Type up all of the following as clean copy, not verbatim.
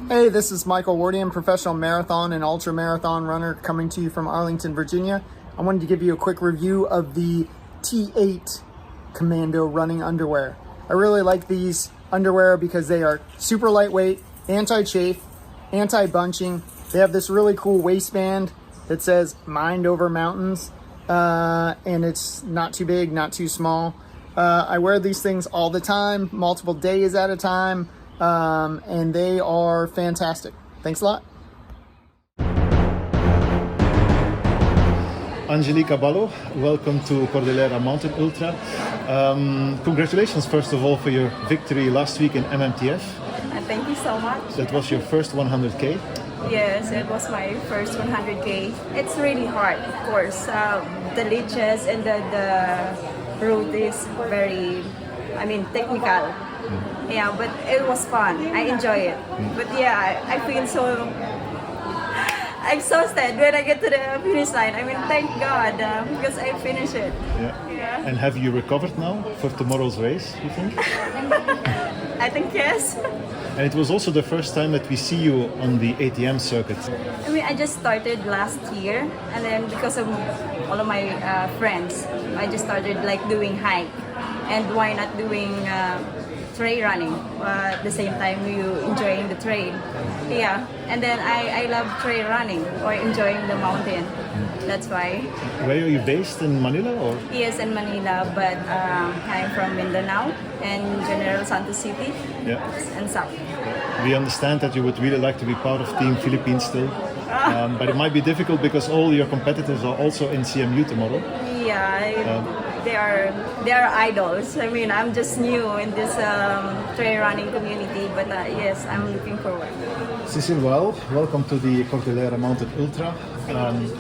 Hey, this is Michael Wardian, professional marathon and ultra marathon runner coming to you from Arlington, Virginia. I wanted to give you a quick review of the T8 Commando running underwear. I really like these underwear because they are super lightweight, anti-chafe, anti-bunching. They have this really cool waistband that says Mind Over Mountains, and it's not too big, not too small. I wear these things all the time, multiple days at a time. And they are fantastic. Thanks a lot. Angelica Ballo, welcome to Cordillera Mountain Ultra. Congratulations first of all for your victory last week in MMTF. Thank you so much. That was your first 100k? Yes, it was my first 100k. It's really hard, of course. The leeches and the route is very, technical. Yeah, but it was fun. I enjoy it. But yeah, I feel so exhausted when I get to the finish line. Thank God because I finished it. Yeah. And have you recovered now for tomorrow's race, you think? I think yes. And it was also the first time that we see you on the ATM circuit. I just started last year, and then because of all of my friends, I just started doing hike. And why not doing trail running at the same time you enjoying the trail? Yeah, and then I love trail running or enjoying the mountain. That's why. Where are you based, in Manila or? Yes, in Manila, but I'm from Mindanao and General Santos City. Yeah. And South. We understand that you would really like to be part of Team Philippines still, but it might be difficult because all your competitors are also in CMU tomorrow. Yeah, they are idols. I'm just new in this trail running community, but yes, I'm looking forward. Cecille Wael, welcome to the Cordillera Mountain Ultra.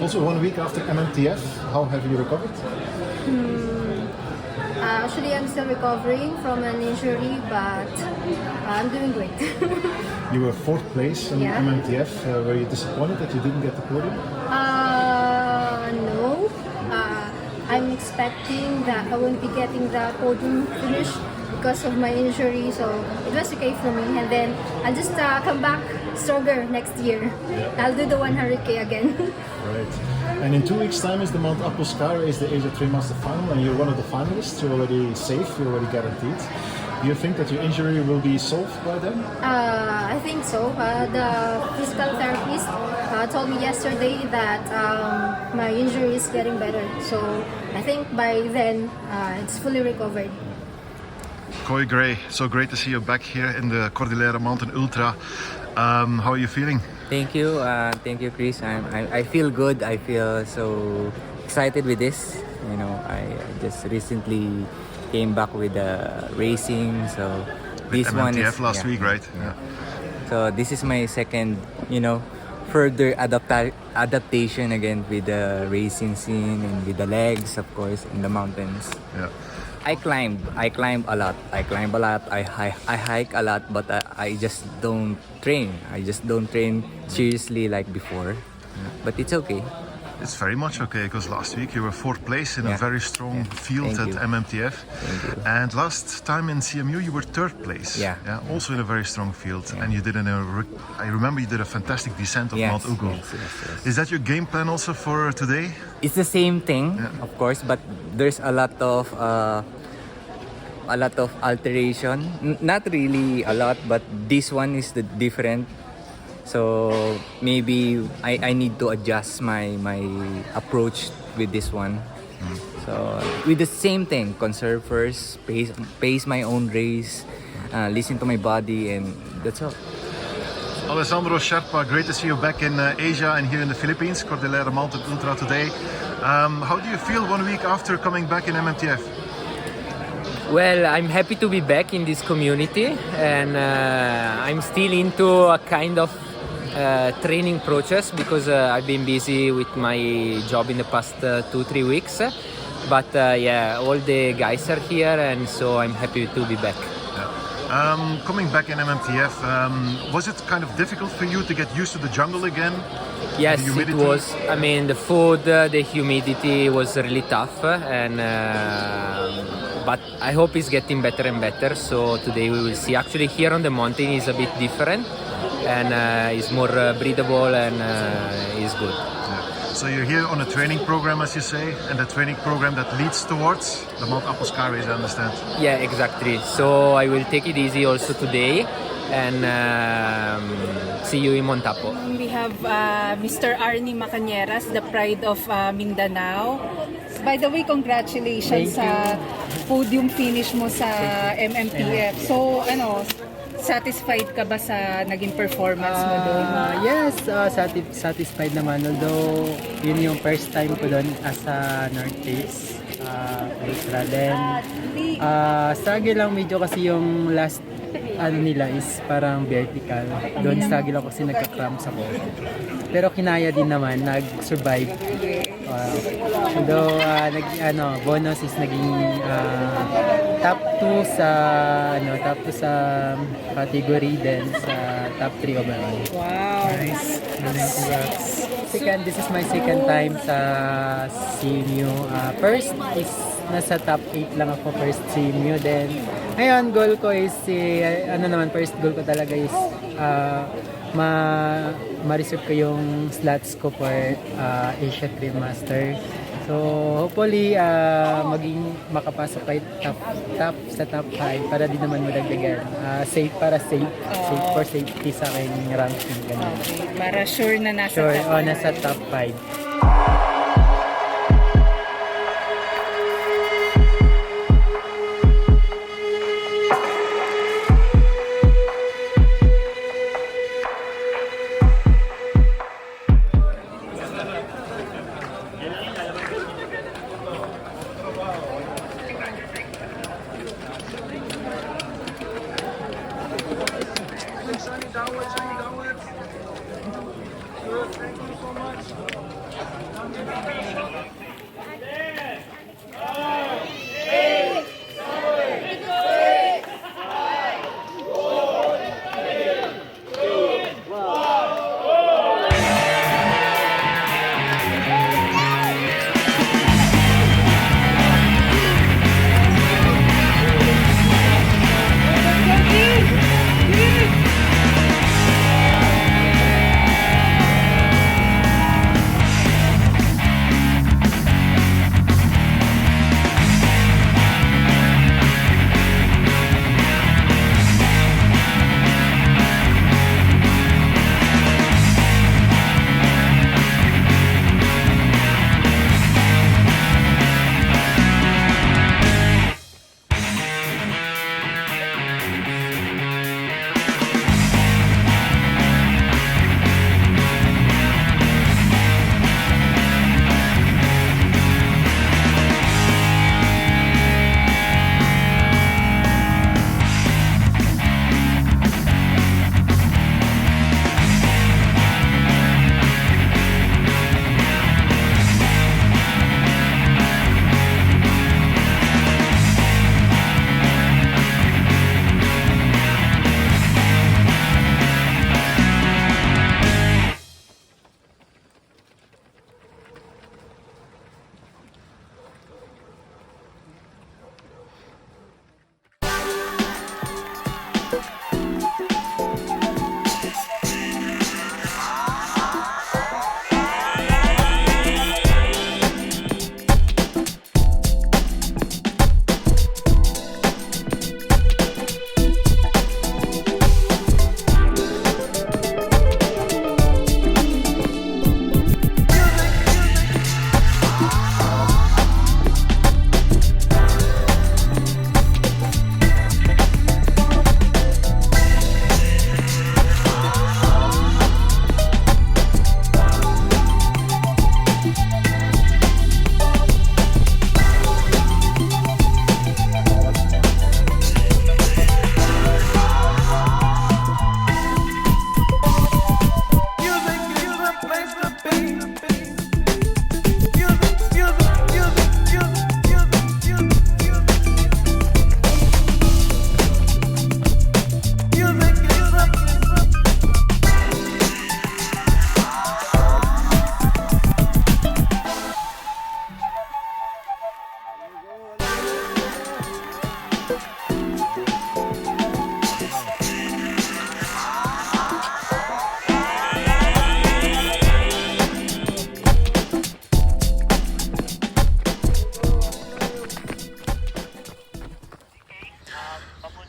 Also 1 week after MMTF, how have you recovered? Actually, I'm still recovering from an injury, but I'm doing great. You were 4th place in MMTF. Were you disappointed that you didn't get the podium? No. I'm expecting that I won't be getting the podium finish because of my injury, so it was okay for me. And then I'll just come back stronger next year. Yeah. I'll do the 100k again. Right. And in 2 weeks' time is the Mount Apo Sky Race, the Asia 3 Master Final, and you're one of the finalists. You're already safe. You're already guaranteed. Do you think that your injury will be solved by then? I think so. The physical therapist told me yesterday that my injury is getting better. So I think by then it's fully recovered. Coy Gray, so great to see you back here in the Cordillera Mountain Ultra. How are you feeling? Thank you, Chris. I feel good. I feel so excited with this. I just recently came back with racing, so with this MMTF one is last week, right? Yeah. So this is my second, further adaptation again with the racing scene and with the legs, of course, in the mountains. Yeah. I climb a lot. I hike a lot, but I just don't train. I just don't train seriously like before. Yeah. But it's okay. It's very much okay, because last week you were 4th place in a very strong field at MMTF. Thank you. And last time in CMU you were 3rd place. Yeah. Also in a very strong field. And you did I remember you did a fantastic descent of Mount Ugo. Yes. Is that your game plan also for today? It's the same thing, of course, but there's a lot of alteration. Not really a lot, but this one is the different. So maybe I need to adjust my approach with this one. So with the same thing, conserve first, pace my own race, listen to my body, and that's all. Alessandro Sherpa, great to see you back in Asia and here in the Philippines, Cordillera Mountain Ultra today. How do you feel 1 week after coming back in MMTF? Well, I'm happy to be back in this community, and I'm still into a kind of training process because I've been busy with my job in the past 2-3 weeks. But all the guys are here, and so I'm happy to be back. Coming back in MMTF, was it kind of difficult for you to get used to the jungle again? Yes, it was. The food, the humidity was really tough, and but I hope it's getting better and better. So today we will see. Actually, here on the mountain is a bit different. and is more breathable and is good. So you're here on a training program, as you say, and the training program that leads towards the Mount Appelskar race, I understand. Yeah, exactly. So I will take it easy also today and see you in Montapo. We have Mr. Arnie Macañeras, the pride of Mindanao. By the way, congratulations sa podium finish mo sa MMPF. So, satisfied ka ba sa naging performance mo doon? Yes, satisfied naman. Although, yun yung first time ko doon as a North Face ultra. Then, struggle lang medyo kasi yung last nila is parang vertical. Doon struggle ako kasi nagka-cramps ako. Pero kinaya din naman, nag-survive. Although, bonus is naging top 2 sa category, then sa top 3 overall. Wow! Nice. This is my second time sa CMU. First is nasa top 8 lang ako first CMU. Then, ngayon, goal ko is, first goal ko talaga is ma-reserve ko yung slots ko for Asia Trim Master. So, hopefully, makapasok kay top 5 para di naman madagdagan. Safe for safety sa aking ranking. Ganun. Okay, para sure na nasa Sure, top 5. nasa top 5.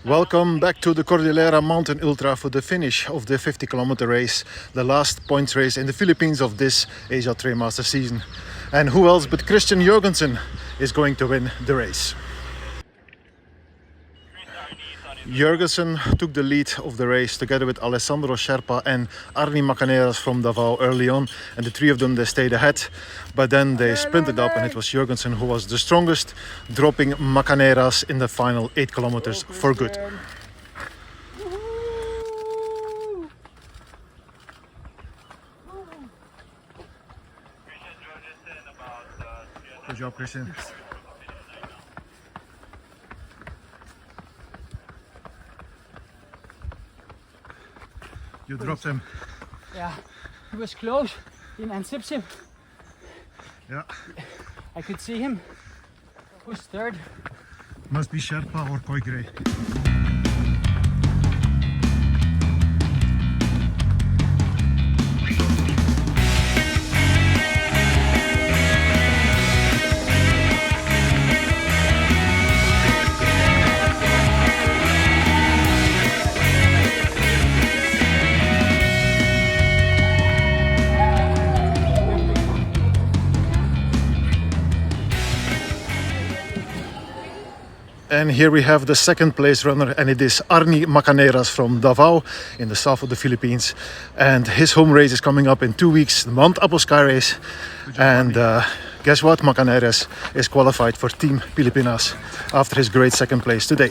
Welcome back to the Cordillera Mountain Ultra for the finish of the 50-kilometer race, the last points race in the Philippines of this Asia Trailmaster season. And who else but Kristian Joergensen is going to win the race. Joergensen took the lead of the race together with Alessandro Sherpa and Arni Macaneras from Davao early on, and the three of them, they stayed ahead, but then they sprinted up and it was Joergensen who was the strongest, dropping Macaneras in the final 8 kilometers for good. Good job, Kristian. You dropped him. Yeah, he was close in Ansipsip. Yeah. I could see him. Who's third? Must be Sherpa or Koigre. And here we have the second place runner, and it is Arni Macaneras from Davao in the south of the Philippines. And his home race is coming up in 2 weeks, the Mount Apo Sky Race. And guess what? Macaneras is qualified for Team Pilipinas after his great second place today.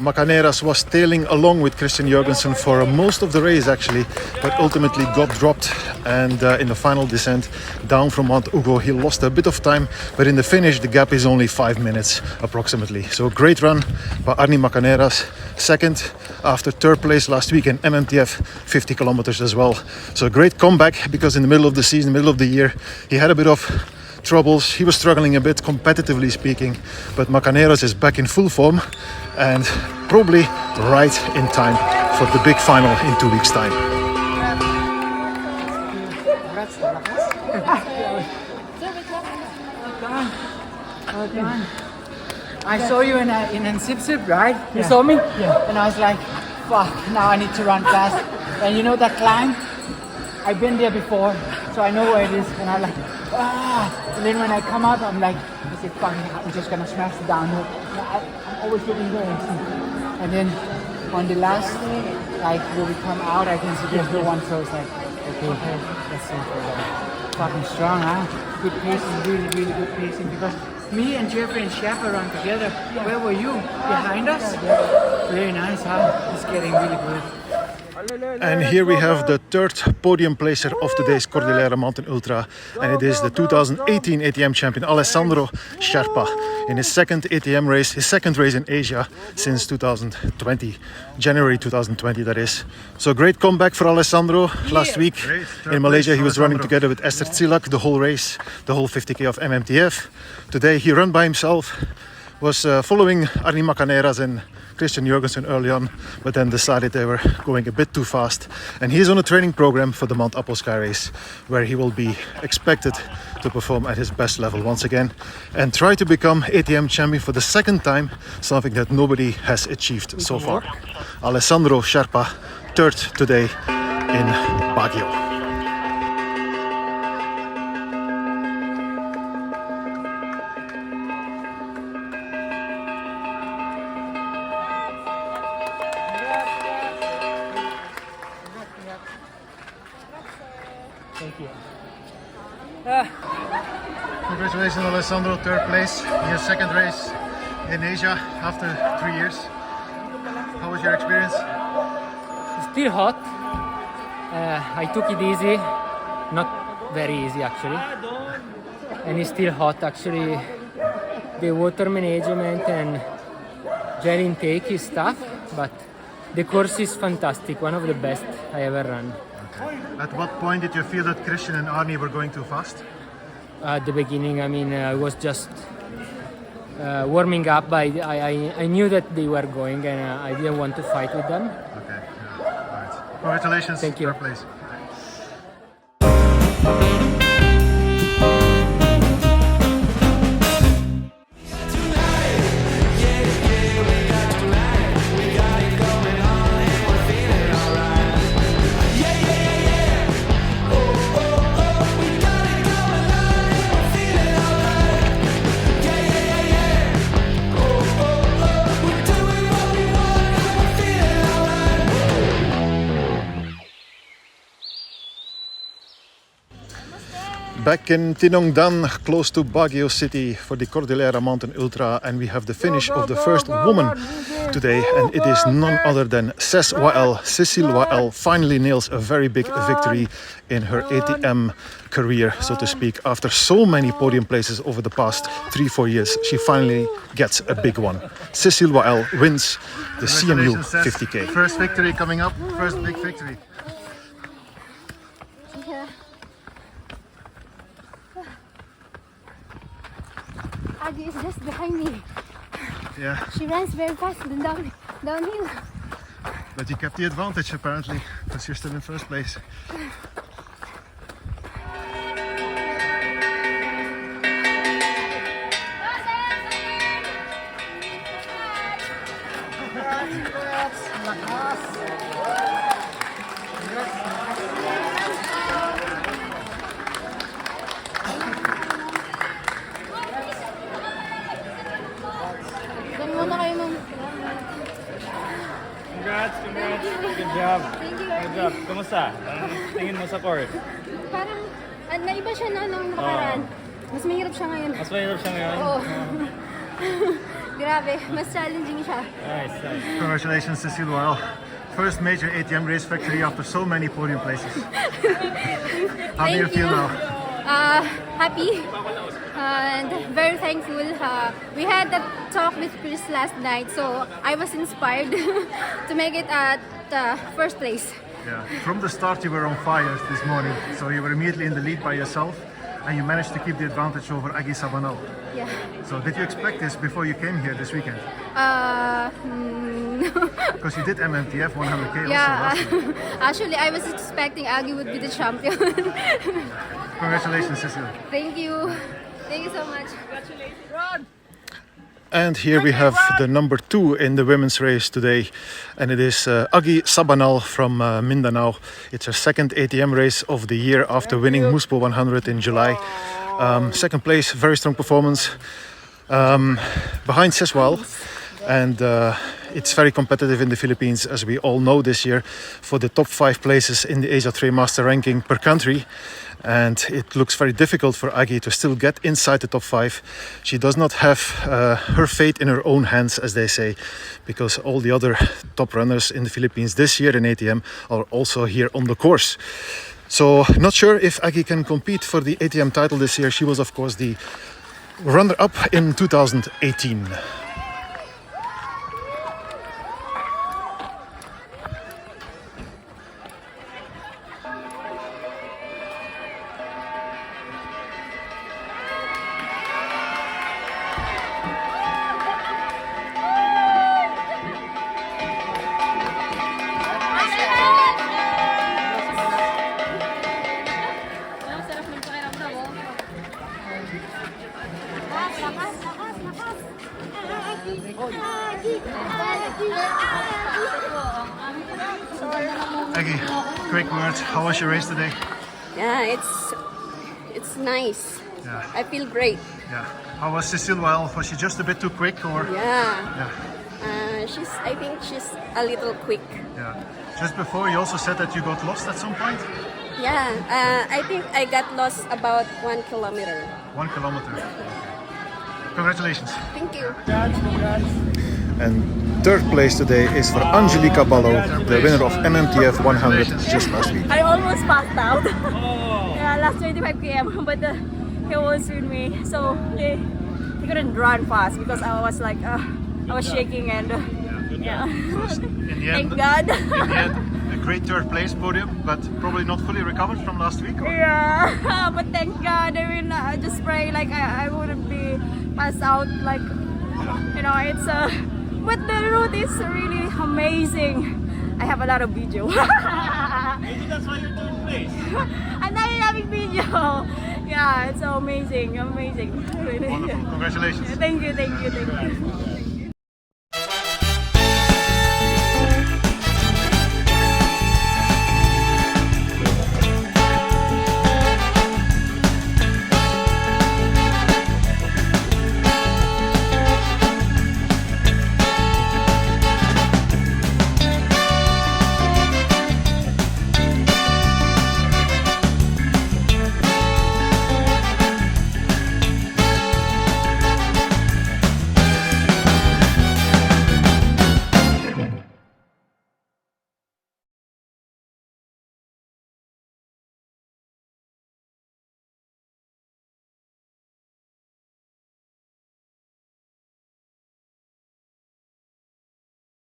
Macaneras was tailing along with Kristian Joergensen for most of the race actually, but ultimately got dropped, and in the final descent down from Mount Ugo he lost a bit of time, but in the finish the gap is only 5 minutes approximately. So great run by Arni Macaneras, second after third place last week in MMTF 50 kilometers as well. So great comeback, because in the middle of the season, middle of the year, he had a bit of troubles. He was struggling a bit competitively speaking, but Macaneras is back in full form and probably right in time for the big final in 2 weeks' time. I saw you in Ansipsip, right? You saw me? Yeah. And I was like, fuck, now I need to run fast. And you know that climb? I've been there before, so I know where it is. And I'm like, and then when I come out, I'm like, I said, fuck, I'm just gonna smash it down here. I'm always looking there and see. And then on the last, like when we come out, I can see there's no one, so it's like, okay, let's see for that. Fucking strong, huh? Good pacing, really, really good pacing, because me and Jeffrey and Sherpa run together. Where were you? Behind us? Very nice, huh? It's getting really good. And here we have the third podium placer of today's Cordillera Mountain Ultra, and it is the 2018 ATM champion Alessandro Sherpa in his second ATM race, his second race in Asia since 2020, January 2020 that is. So great comeback for Alessandro last week in Malaysia. He was running together with Esther Tsilak the whole race, the whole 50k of MMTF. Today he ran by himself, was following Arni Macaneras and Kristian Joergensen early on, but then decided they were going a bit too fast. And he's on a training program for the Mount Apo Sky Race, where he will be expected to perform at his best level once again and try to become ATM champion for the second time, something that nobody has achieved so far. Alessandro Sherpa, third today in Baguio. Thank you. Congratulations, Alessandro, third place in your second race in Asia after 3 years. How was your experience? Still hot. I took it easy, not very easy actually. And it's still hot actually. The water management and gel intake is tough, but the course is fantastic, one of the best I ever run. At what point did you feel that Kristian and Arni were going too fast? At the beginning, I mean, I was just warming up. I knew that they were going, and I didn't want to fight with them. Okay, yeah. All right. Congratulations. Thank you. Third place. Yeah. Back in Tinongdan, close to Baguio city for the Cordillera Mountain Ultra, and we have the finish of the first woman today, and it is none other than Cecille Wael. Cecille Wael finally nails a very big victory in her ATM career, so to speak. After so many podium places over the past 3-4 years, she finally gets a big one. Cecille Wael wins the CMU 50K. First victory coming up, first big victory. Agi is just behind me. Yeah, She runs very fast and downhill. but you kept the advantage apparently, because you're still in first place. Doon muna kayo ma'am. Congrats! Good job! Good job! Kumusta? Ang tingin mo sa court? Parang naiba siya na nung nakaraan. Mas mahirap siya ngayon. Mas mahirap siya ngayon? Oo. Grabe, mas challenging siya. Nice. Congratulations, Cecille Wael. First major ATM race victory after so many podium places. How do you feel now? Happy and very thankful. We had that talk with Chris last night, so I was inspired to make it at first place. Yeah. From the start you were on fire this morning, so you were immediately in the lead by yourself, and you managed to keep the advantage over Agi Sabanal. Yeah. So did you expect this before you came here this weekend? No. Because you did MMTF 100K also Yeah. last year. Actually, I was expecting Agi would be the champion. Congratulations, Cecille. Thank you. Thank you so much. And here we have the number 2 in the women's race today, and it is Agi Sabanal from Mindanao. It's her second ATM race of the year after winning Muspo 100 in July. Second place, very strong performance behind Cecille, and it's very competitive in the Philippines, as we all know this year, for the top 5 places in the Asia Trail Master ranking per country. And it looks very difficult for Agi to still get inside the top 5. She does not have her fate in her own hands, as they say, because all the other top runners in the Philippines this year in ATM are also here on the course. So not sure if Agi can compete for the ATM title this year. She was, of course, the runner-up in 2018. Agi, quick words. How was your race today? Yeah, it's nice. Yeah. I feel great. Yeah. How was Cecille Wael? Was she just a bit too quick, or? Yeah. Yeah. I think she's a little quick. Yeah. Just before, you also said that you got lost at some point. Yeah, I think I got lost about 1 kilometer. 1 kilometer. Congratulations. Thank you. And third place today is for Angelica Ballo, the winner of MMTF 100 just last week. I almost passed out. Yeah, last 25 km, but he was with me, so he couldn't run fast because I was like, I was shaking and yeah. In the end, Thank God. in the end, a great third place podium, but probably not fully recovered from last week. Or? Yeah, but thank God. I mean, I just pray like I wouldn't be passed out. Like, you know, it's but the route is really amazing. I have a lot of video. Maybe that's why you're third place. I'm not having video. Yeah, it's so amazing. Wonderful. Congratulations. Thank you.